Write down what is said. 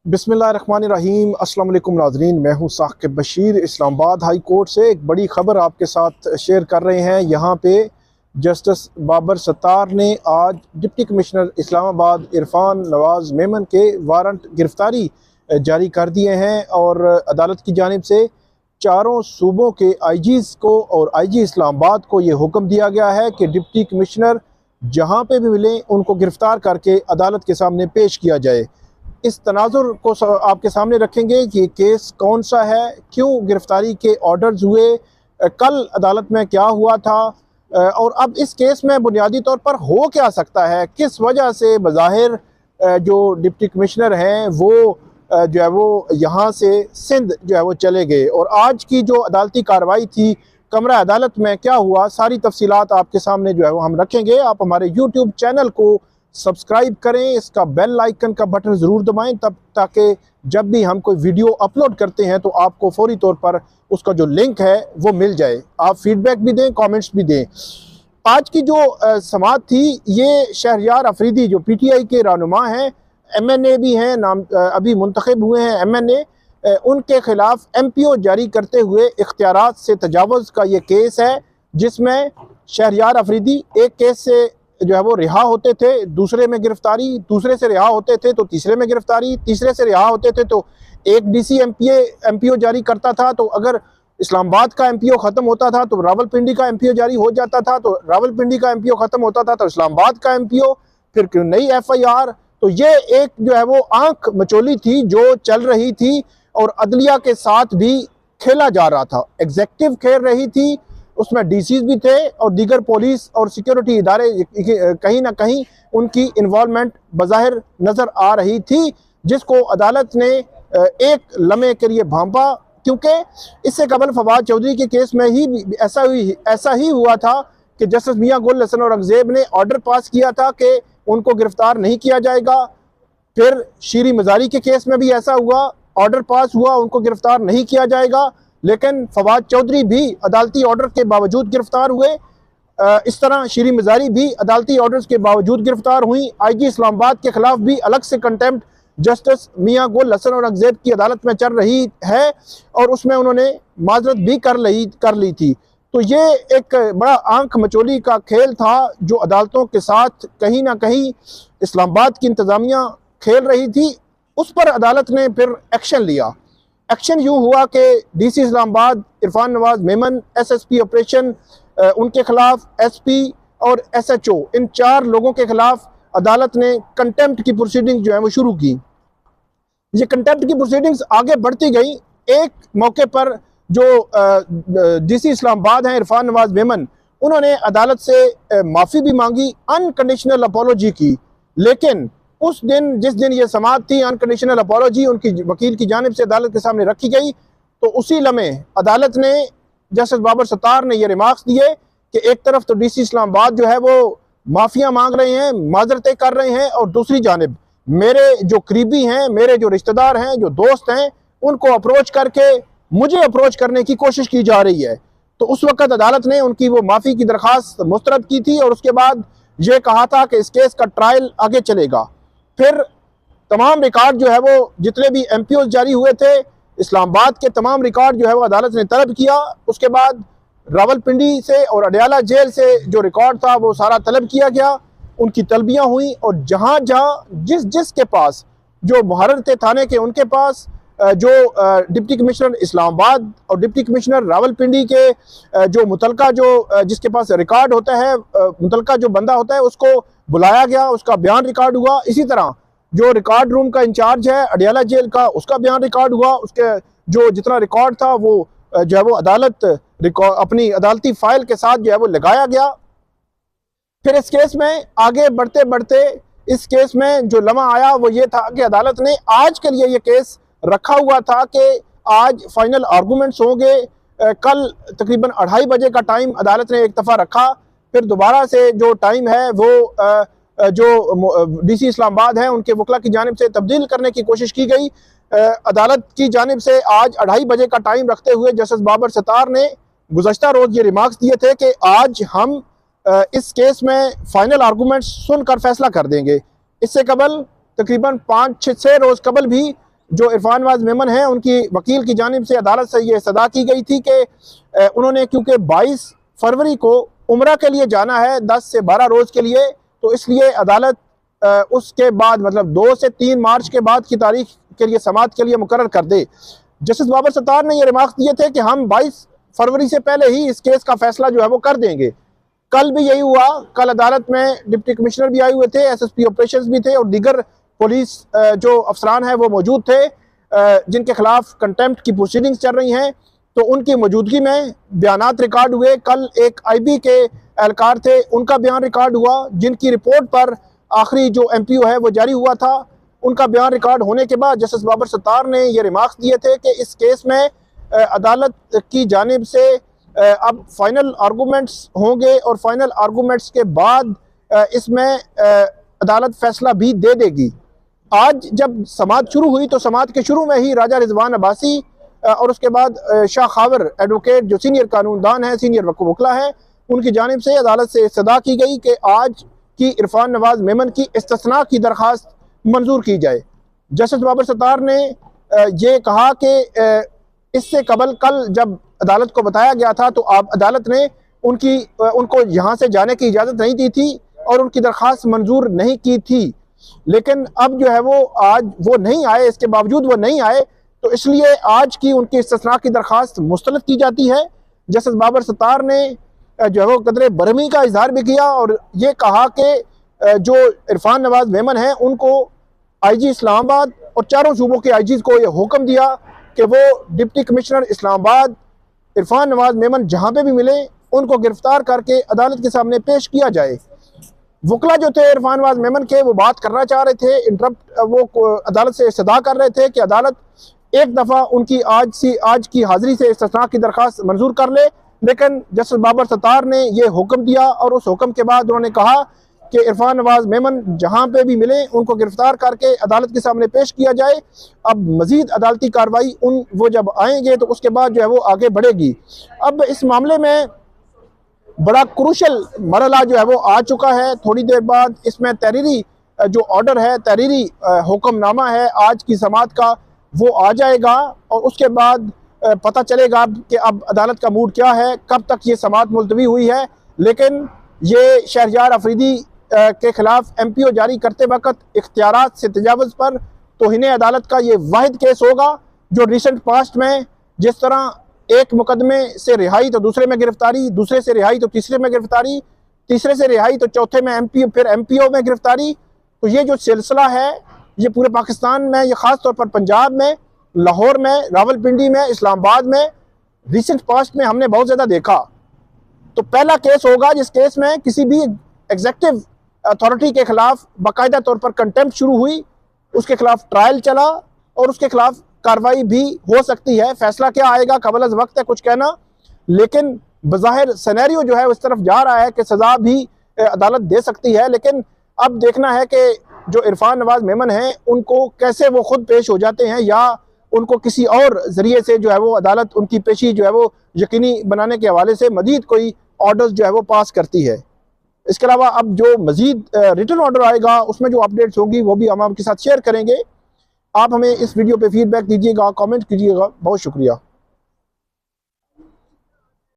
बिस्मिल्लाहिर्रहमानिर्रहीम। अस्सलाम वालेकुम नाज़रीन, मैं हूँ साकिब बशीर। इस्लामाबाद हाई कोर्ट से एक बड़ी ख़बर आपके साथ शेयर कर रहे हैं। यहाँ पे जस्टिस बाबर सत्तार ने आज डिप्टी कमिश्नर इस्लामाबाद इरफान नवाज़ मेमन के वारंट गिरफ़्तारी जारी कर दिए हैं और अदालत की जानिब से चारों सूबों के आईजीज़ को और आईजी इस्लामाबाद को ये हुक्म दिया गया है कि डिप्टी कमिश्नर जहाँ पे भी मिलें उनको गिरफ़्तार करके अदालत के सामने पेश किया जाए। इस तनाजुर को आपके सामने रखेंगे कि केस कौन सा है, क्यों गिरफ्तारी के ऑर्डर्स हुए, कल अदालत में क्या हुआ था और अब इस केस में बुनियादी तौर पर हो क्या सकता है, किस वजह से बज़ाहिर जो डिप्टी कमिश्नर हैं वो जो है वो यहाँ से सिंध जो है वो चले गए। और आज की जो अदालती कार्रवाई थी कमरा अदालत में क्या हुआ, सारी तफसीलात आपके सामने जो है वो हम रखेंगे। आप हमारे यूट्यूब चैनल को सब्सक्राइब करें, इसका बेल आइकन का बटन ज़रूर दबाएं तब ताकि जब भी हम कोई वीडियो अपलोड करते हैं तो आपको फौरी तौर पर उसका जो लिंक है वो मिल जाए। आप फीडबैक भी दें, कमेंट्स भी दें। आज की जो समाअत थी ये शहरयार अफरीदी जो पीटीआई के रहनुमा हैं, एमएनए भी हैं, नाम अभी मुंतखब हुए हैं एमएनए, उनके खिलाफ एमपीओ जारी करते हुए इख्तियारात से तजावुज़ का ये केस है, जिसमें शहरयार अफरीदी एक केस से जो है वो रिहा होते थे, दूसरे में गिरफ्तारी, दूसरे से रिहा होते थे तो तीसरे में गिरफ्तारी, तीसरे से रिहा होते थे तो एक डीसी एमपीओ जारी करता था। तो अगर इस्लामाबाद का एमपीओ ख़त्म होता था तो रावलपिंडी का एमपीओ जारी हो जाता था, तो रावलपिंडी का एमपीओ ख़त्म होता था तो इस्लामाबाद का एमपीओ, फिर नई एफआईआर। तो ये एक जो है वो आंख मचोली थी जो चल रही थी और अदलिया के साथ भी खेला जा रहा था। एग्जेक्टिव खेल रही थी, उसमें डीसीज भी थे और दीगर पुलिस और सिक्योरिटी इदारे कहीं ना कहीं उनकी इन्वॉल्वमेंट बज़ाहिर नज़र आ रही थी, जिसको अदालत ने एक लम्हे के लिए भांपा। क्योंकि इससे कबल फवाद चौधरी के केस में ही ऐसा ही हुआ था कि जस्टिस मियां गुल हसन औरंगजेब ने ऑर्डर पास किया था कि उनको गिरफ्तार नहीं किया जाएगा। फिर शीरी मजारी के केस में भी ऐसा हुआ, ऑर्डर पास हुआ, उनको गिरफ्तार नहीं किया जाएगा, लेकिन फवाद चौधरी भी अदालती ऑर्डर के बावजूद गिरफ्तार हुए। इस तरह शीरी मजारी भी अदालती ऑर्डर्स के बावजूद गिरफ्तार हुई। आईजी इस्लामाबाद के खिलाफ भी अलग से कंटेम्प्ट जस्टिस मियां गुल हसन औरंगजेब की अदालत में चल रही है और उसमें उन्होंने माजरत भी कर ली थी। तो ये एक बड़ा आंख मचोली का खेल था जो अदालतों के साथ कहीं ना कहीं इस्लामाबाद की इंतज़ामिया खेल रही थी। उस पर अदालत ने फिर एक्शन लिया। एक्शन यूँ हुआ कि DC Islamabad Irfan Nawaz Memon, SSP operation, उनके खिलाफ एसपी और एसएचओ, इन 4 लोगों के खिलाफ अदालत ने कंटेम्प्ट की प्रोसीडिंग जो है वो शुरू की। ये कंटेम्प्ट की प्रोसीडिंग्स आगे बढ़ती गई। एक मौके पर जो डीसी इस्लामाबाद हैं इरफान नवाज मेमन, उन्होंने अदालत से माफ़ी भी मांगी, अनकंडीशनल अपॉलोजी की। लेकिन उस दिन जिस दिन ये समाअत थी, अनकंडीशनल अपॉलोजी उनकी वकील की जानिब से अदालत के सामने रखी गई, तो उसी लम्हे अदालत ने जस्टिस बाबर सत्तार ने ये रिमार्क्स दिए कि एक तरफ तो डीसी इस्लामाबाद जो है वो माफिया मांग रहे हैं, माजरतें कर रहे हैं, और दूसरी जानिब मेरे जो करीबी हैं, मेरे जो रिश्तेदार हैं, जो दोस्त हैं, उनको अप्रोच करके मुझे अप्रोच करने की कोशिश की जा रही है। तो उस वक्त अदालत ने उनकी वो माफ़ी की दरख्वास्त मुस्तरद की थी और उसके बाद ये कहा था कि इस केस का ट्रायल आगे चलेगा। फिर तमाम रिकॉर्ड जो है वो जितने भी एमपीओ जारी हुए थे, इस्लामाबाद के तमाम रिकॉर्ड जो है वो अदालत ने तलब किया। उसके बाद रावलपिंडी से और अडयाला जेल से जो रिकॉर्ड था वो सारा तलब किया गया, उनकी तलबियाँ हुई और जहाँ जहाँ जिस के पास जो मुहर्रिर थे थाने के, उनके पास जो डिप्टी कमिश्नर इस्लामाबाद और डिप्टी कमिश्नर रावलपिंडी के जो मुतलका जो जिसके पास रिकॉर्ड होता है, मुतलका जो बंदा होता है, उसको बुलाया गया, उसका बयान रिकॉर्ड हुआ। इसी तरह जो रिकॉर्ड रूम का इंचार्ज है अडयाला जेल का, उसका बयान रिकॉर्ड हुआ। उसके जो जितना रिकॉर्ड था वो जो है वो अदालत अपनी अदालती फाइल के साथ जो है वो लगाया गया। फिर इस केस में आगे बढ़ते बढ़ते इस केस में जो लम्हा आया वो ये था कि अदालत ने आज के लिए ये केस रखा हुआ था कि आज फाइनल आर्गूमेंट्स होंगे। कल तकरीबन 2:30 बजे का टाइम अदालत ने एक दफ़ा रखा, फिर दोबारा से जो टाइम है वो जो डीसी इस्लामाबाद हैं उनके वकला की जानिब से तब्दील करने की कोशिश की गई। अदालत की जानिब से आज 2:30 बजे का टाइम रखते हुए जस्टिस बाबर सत्तार ने गुज़श्ता रोज़ ये रिमार्क्स दिए थे कि आज हम इस केस में फाइनल आर्गूमेंट्स सुनकर फैसला कर देंगे। इससे कबल तकरीबन 5-6 रोज़ कबल भी जो इरफान नवाज मेमन हैं उनकी वकील की जानिब से अदालत से ये सदा की गई थी कि उन्होंने क्योंकि 22 फरवरी को उम्रा के लिए जाना है 10 से 12 रोज़ के लिए, तो इसलिए अदालत उसके बाद मतलब 2 से 3 मार्च के बाद की तारीख के लिए समाअत के लिए मुकर्रर कर दे। जस्टिस बाबर सत्तार ने ये रिमार्क्स दिए थे कि हम 22 फरवरी से पहले ही इस केस का फैसला जो है वो कर देंगे। कल भी यही हुआ। कल अदालत में डिप्टी कमिश्नर भी आए हुए थे, SSP ऑपरेशंस भी थे और दीगर पुलिस जो अफसरान हैं वो मौजूद थे जिनके खिलाफ कंटेम्प्ट की प्रोसीडिंग्स चल रही हैं, तो उनकी मौजूदगी में बयानात रिकॉर्ड हुए। कल एक IB के एहलकार थे, उनका बयान रिकॉर्ड हुआ, जिनकी रिपोर्ट पर आखिरी जो MPO है वो जारी हुआ था। उनका बयान रिकॉर्ड होने के बाद जस्टिस बाबर सत्तार ने ये रिमार्क्स दिए थे कि इस केस में अदालत की जानिब से अब फाइनल आर्गूमेंट्स होंगे और फाइनल आर्गूमेंट्स के बाद इसमें अदालत फैसला भी दे देगी। आज जब समाअत शुरू हुई तो समाअत के शुरू में ही राजा रिजवान अब्बासी और उसके बाद शाह खावर एडवोकेट जो सीनियर कानूनदान हैं, सीनियर वकील हैं, उनकी जानिब से अदालत से सदा की गई कि आज की इरफान नवाज मेमन की इस्तिस्ना की दरख्वास्त मंजूर की जाए। जस्टिस बाबर सत्तार ने ये कहा कि इससे कबल कल जब अदालत को बताया गया था तो अदालत ने उनको यहाँ से जाने की इजाज़त नहीं दी थी और उनकी दरख्वास्त मंजूर नहीं की थी, लेकिन अब जो है वो आज वो नहीं आए, इसके बावजूद वो नहीं आए, तो इसलिए आज की उनकी इस्तिस्ना की दरख्वास्त मुस्तरद की जाती है। जस्टिस बाबर सत्तार ने जो है वो कदरे बरहमी का इजहार भी किया और ये कहा कि जो इरफान नवाज मेमन हैं उनको IG इस्लामाबाद और चारों सूबों के IGs को ये हुक्म दिया कि वो डिप्टी कमिश्नर इस्लामाबाद इरफान नवाज मेमन जहाँ पे भी मिले उनको गिरफ्तार करके अदालत के सामने पेश किया जाए। वकला जो थे इरफान नवाज मेमन के वो बात करना चाह रहे थे, इंटरप्ट वो अदालत से इस्तदा कर रहे थे कि अदालत एक दफ़ा उनकी आज की हाजिरी से इस्तिस्ना की दरख्वास्त मंजूर कर ले, लेकिन जस्टिस बाबर सत्तार ने ये हुक्म दिया और उस हुक्म के बाद उन्होंने कहा कि इरफान नवाज मेमन जहाँ पे भी मिले उनको गिरफ्तार करके अदालत के सामने पेश किया जाए। अब मज़ीद अदालती कार्रवाई वो जब आएंगे तो उसके बाद जो है वो आगे बढ़ेगी। अब इस मामले में बड़ा क्रूशल मरला जो है वो आ चुका है। थोड़ी देर बाद इसमें तहरीरी जो ऑर्डर है, तहरीरी हुक्मनामा है आज की समाअत का, वो आ जाएगा और उसके बाद पता चलेगा कि अब अदालत का मूड क्या है, कब तक ये समाअत मुलतवी हुई है। लेकिन ये शहरयार अफरीदी के खिलाफ MPO जारी करते वक्त इख्तियारात से तजावुज़ पर तौहीन अदालत का ये वाहिद केस होगा जो रिसेंट पास्ट में जिस तरह एक मुकदमे से रिहाई तो दूसरे में गिरफ्तारी, दूसरे से रिहाई तो तीसरे में गिरफ्तारी, तीसरे से रिहाई तो चौथे में MPO, फिर MPO में गिरफ्तारी, तो ये जो सिलसिला है ये पूरे पाकिस्तान में, ये ख़ास तौर पर पंजाब में, लाहौर में, रावलपिंडी में, इस्लामाबाद में रिसेंट पास्ट में हमने बहुत ज़्यादा देखा। तो पहला केस होगा जिस केस में किसी भी एग्जेक्टिव अथॉरिटी के खिलाफ बाकायदा तौर पर कंटेम्प्ट शुरू हुई, उसके खिलाफ ट्रायल चला और उसके खिलाफ कार्रवाई भी हो सकती है। फैसला क्या आएगा कबल अज़ वक्त है कुछ कहना, लेकिन बज़ाहिर सिनेरियो जो है उस तरफ जा रहा है कि सज़ा भी अदालत दे सकती है। लेकिन अब देखना है कि जो इरफान नवाज मेमन हैं उनको कैसे वो खुद पेश हो जाते हैं या उनको किसी और ज़रिए से जो है वो अदालत उनकी पेशी जो है वो यकीनी बनाने के हवाले से मज़ीद कोई ऑर्डर्स जो है वो पास करती है। इसके अलावा अब जो मज़ीद रिटन ऑर्डर आएगा उसमें जो अपडेट्स होंगी वो भी हम आपके साथ शेयर करेंगे। आप हमें इस वीडियो पे फीडबैक दीजिएगा, कमेंट कीजिएगा। बहुत शुक्रिया।